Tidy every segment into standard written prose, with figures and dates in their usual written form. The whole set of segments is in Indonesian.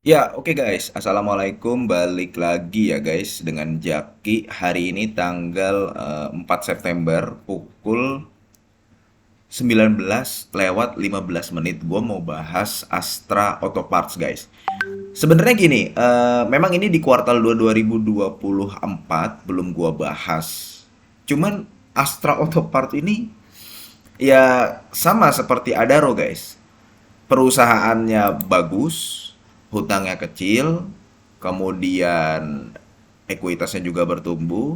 Ya, oke guys. Assalamualaikum. Balik lagi ya guys dengan Jaki. Hari ini tanggal 4 September pukul 19 lewat 15 menit. Gue mau bahas Astra Auto Parts guys. Sebenarnya gini, memang ini di kuartal 2 2024 belum gue bahas. Cuman Astra Auto Parts ini ya sama seperti Adaro guys. Perusahaannya bagus, hutangnya kecil, kemudian ekuitasnya juga bertumbuh,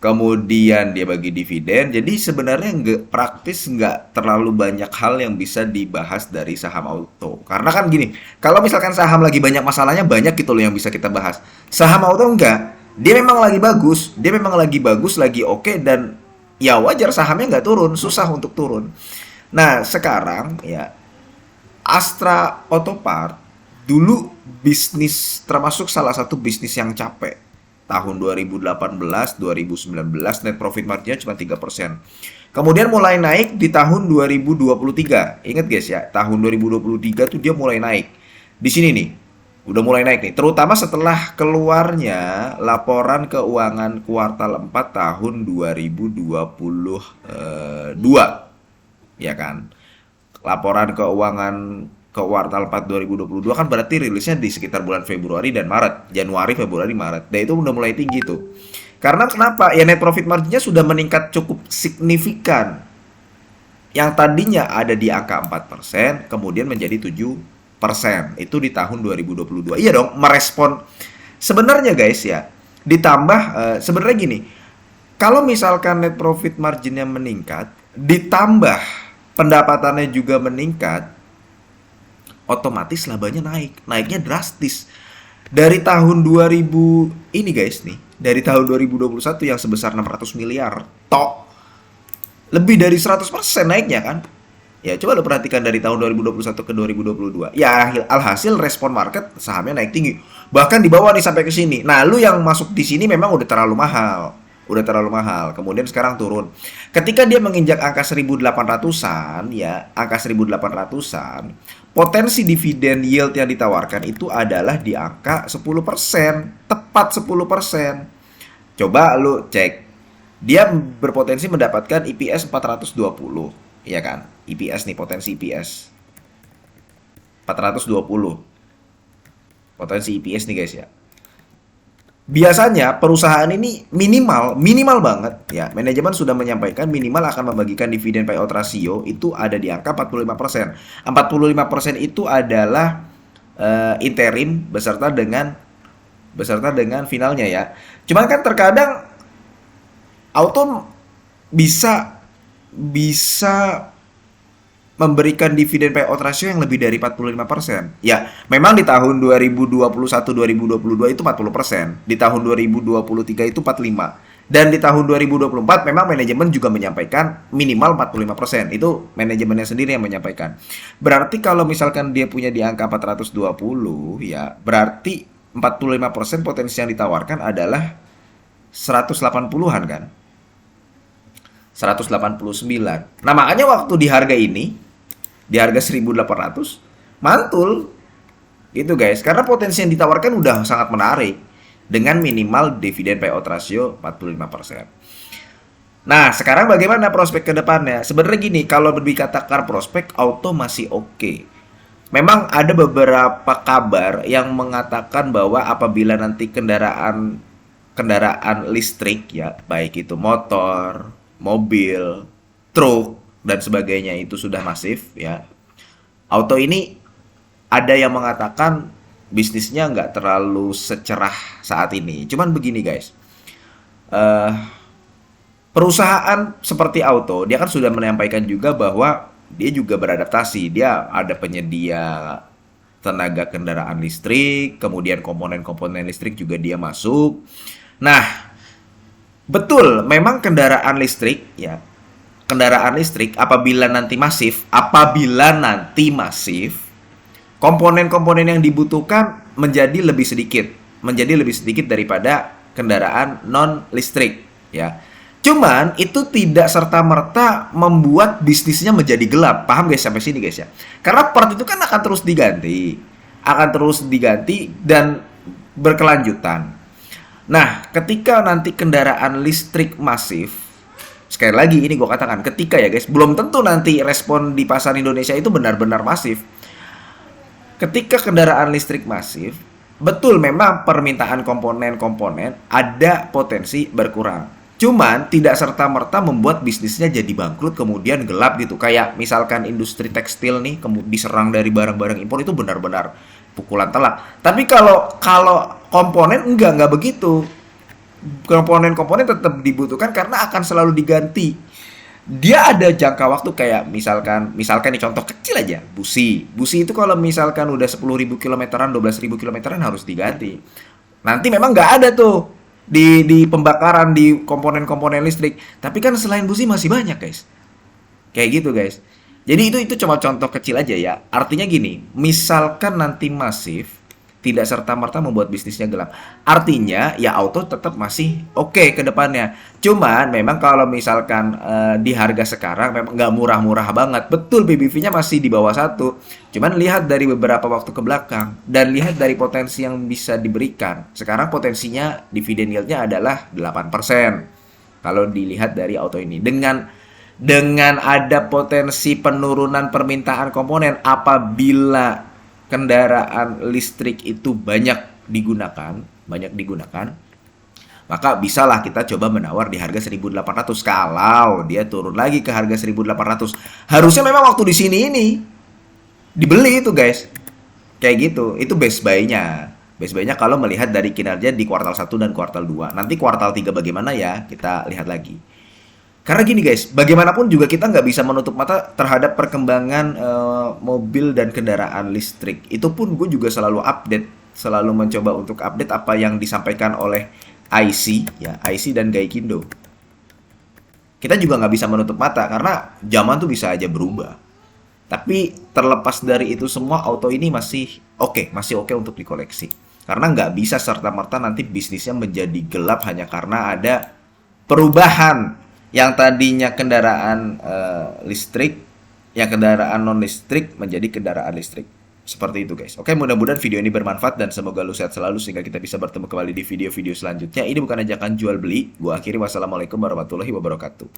kemudian dia bagi dividen. Jadi sebenarnya nggak praktis, nggak terlalu banyak hal yang bisa dibahas dari saham auto. Karena kan gini, kalau misalkan saham lagi banyak masalahnya, banyak gitu loh yang bisa kita bahas. Saham auto enggak, dia memang lagi bagus, lagi oke, dan ya wajar sahamnya nggak turun, susah untuk turun. Nah, sekarang ya Astra Otopart dulu bisnis termasuk salah satu bisnis yang capek. Tahun 2018, 2019 net profit marginnya cuma 3%. Kemudian mulai naik di tahun 2023. Ingat guys ya, tahun 2023 tuh dia mulai naik. Di sini nih, udah mulai naik nih. Terutama setelah keluarnya laporan keuangan kuartal 4 tahun 2022. Ya kan? Laporan keuangan ke kuartal 4 2022 kan berarti rilisnya di sekitar bulan Februari dan Maret. Januari, Februari, Maret. Dan itu udah mulai tinggi tuh. Karena kenapa? Ya net profit marginnya sudah meningkat cukup signifikan. Yang tadinya ada di angka 4%, kemudian menjadi 7%. Itu di tahun 2022. Iya dong, merespon. Sebenarnya guys ya, ditambah sebenarnya gini, kalau misalkan net profit marginnya meningkat, ditambah pendapatannya juga meningkat, otomatis labanya naik. Naiknya drastis. Dari tahun 2000 ini guys nih, dari tahun 2021 yang sebesar 600 miliar, tok lebih dari 100% naiknya kan? Ya coba lo perhatikan dari tahun 2021 ke 2022. Ya alhasil respon market sahamnya naik tinggi. Bahkan di bawah nih sampai ke sini. Nah, lu yang masuk di sini memang udah terlalu mahal. Udah terlalu mahal. Kemudian sekarang turun. Ketika dia menginjak angka 1800-an ya, angka 1800-an, potensi dividen yield yang ditawarkan itu adalah di angka 10%, tepat 10%. Coba lu cek, dia berpotensi mendapatkan EPS 420, ya kan? EPS nih, potensi EPS 420. Potensi EPS nih guys ya. Biasanya perusahaan ini minimal minimal banget ya. Manajemen sudah menyampaikan minimal akan membagikan dividen payout ratio itu ada di angka 45%. 45% itu adalah interim beserta dengan finalnya ya. Cuman kan terkadang auto bisa bisa memberikan dividen payout ratio yang lebih dari 45%. Ya, memang di tahun 2021 2022 itu 40%, di tahun 2023 itu 45. Dan di tahun 2024 memang manajemen juga menyampaikan minimal 45%. Itu manajemennya sendiri yang menyampaikan. Berarti kalau misalkan dia punya di angka 420 ya, berarti 45% potensi yang ditawarkan adalah 180-an kan? 189. Nah, makanya waktu di harga ini, di harga 1800, mantul gitu guys. Karena potensi yang ditawarkan udah sangat menarik dengan minimal dividen payout ratio 45%. Nah, sekarang bagaimana prospek ke depannya? Sebenarnya gini, kalau dikatakan prospek auto masih oke. Memang ada beberapa kabar yang mengatakan bahwa apabila nanti kendaraan kendaraan listrik ya, baik itu motor, mobil, truk dan sebagainya itu sudah masif ya. Auto ini ada yang mengatakan bisnisnya nggak terlalu secerah saat ini. Cuman begini guys, eh, perusahaan seperti auto dia kan sudah menyampaikan juga bahwa dia juga beradaptasi. Dia ada penyedia tenaga kendaraan listrik, kemudian komponen-komponen listrik juga dia masuk. Nah, betul, memang kendaraan listrik apabila nanti masif, komponen-komponen yang dibutuhkan menjadi lebih sedikit daripada kendaraan non listrik ya. Cuman itu tidak serta-merta membuat bisnisnya menjadi gelap. Paham guys sampai sini guys ya? Karena part itu kan akan terus diganti. akan terus diganti dan berkelanjutan. Nah, ketika nanti kendaraan listrik masif, sekali lagi ini gue katakan, ketika ya guys, belum tentu nanti respon di pasar Indonesia itu benar-benar masif. Ketika kendaraan listrik masif, betul memang permintaan komponen-komponen ada potensi berkurang. Cuman tidak serta-merta membuat bisnisnya jadi bangkrut kemudian gelap gitu. Kayak misalkan industri tekstil nih kemudian diserang dari barang-barang impor, itu benar-benar pukulan telak. Tapi kalau kalau komponen enggak begitu. Komponen-komponen tetap dibutuhkan karena akan selalu diganti. Dia ada jangka waktu kayak misalkan nih contoh kecil aja, busi itu kalau misalkan udah 10.000 kilometeran, 12.000 kilometeran harus diganti. Nanti memang nggak ada tuh di pembakaran di komponen-komponen listrik, tapi kan selain busi masih banyak guys, kayak gitu guys. Jadi itu cuma contoh kecil aja ya, artinya gini, misalkan nanti masif tidak serta-merta membuat bisnisnya gelap. Artinya ya auto tetap masih oke ke depannya. Cuman memang kalau misalkan di harga sekarang memang nggak murah-murah banget. Betul PBV-nya masih di bawah 1. Cuman lihat dari beberapa waktu ke belakang dan lihat dari potensi yang bisa diberikan. Sekarang potensinya dividen yield-nya adalah 8%. Kalau dilihat dari auto ini dengan ada potensi penurunan permintaan komponen apabila kendaraan listrik itu banyak digunakan, maka bisalah kita coba menawar di harga 1.800. Kalau dia turun lagi ke harga 1.800, harusnya memang waktu di sini ini dibeli itu guys. Kayak gitu. Itu best buy-nya. Best buy-nya kalau melihat dari kinerja di kuartal 1 dan kuartal 2. Nanti kuartal 3 bagaimana ya, kita lihat lagi. Karena gini guys, bagaimanapun juga kita nggak bisa menutup mata terhadap perkembangan mobil dan kendaraan listrik. Itu pun gue juga selalu update, selalu mencoba untuk update apa yang disampaikan oleh IC, ya IC dan Gaikindo. Kita juga nggak bisa menutup mata karena zaman tuh bisa aja berubah. Tapi terlepas dari itu semua, auto ini masih oke untuk dikoleksi. Karena nggak bisa serta-merta nanti bisnisnya menjadi gelap hanya karena ada perubahan yang tadinya kendaraan listrik, yang kendaraan non listrik menjadi kendaraan listrik. Seperti itu guys. Oke, mudah-mudahan video ini bermanfaat dan semoga lu sehat selalu sehingga kita bisa bertemu kembali di video-video selanjutnya. Ini bukan ajakan jual beli. Gua akhiri, wassalamualaikum warahmatullahi wabarakatuh.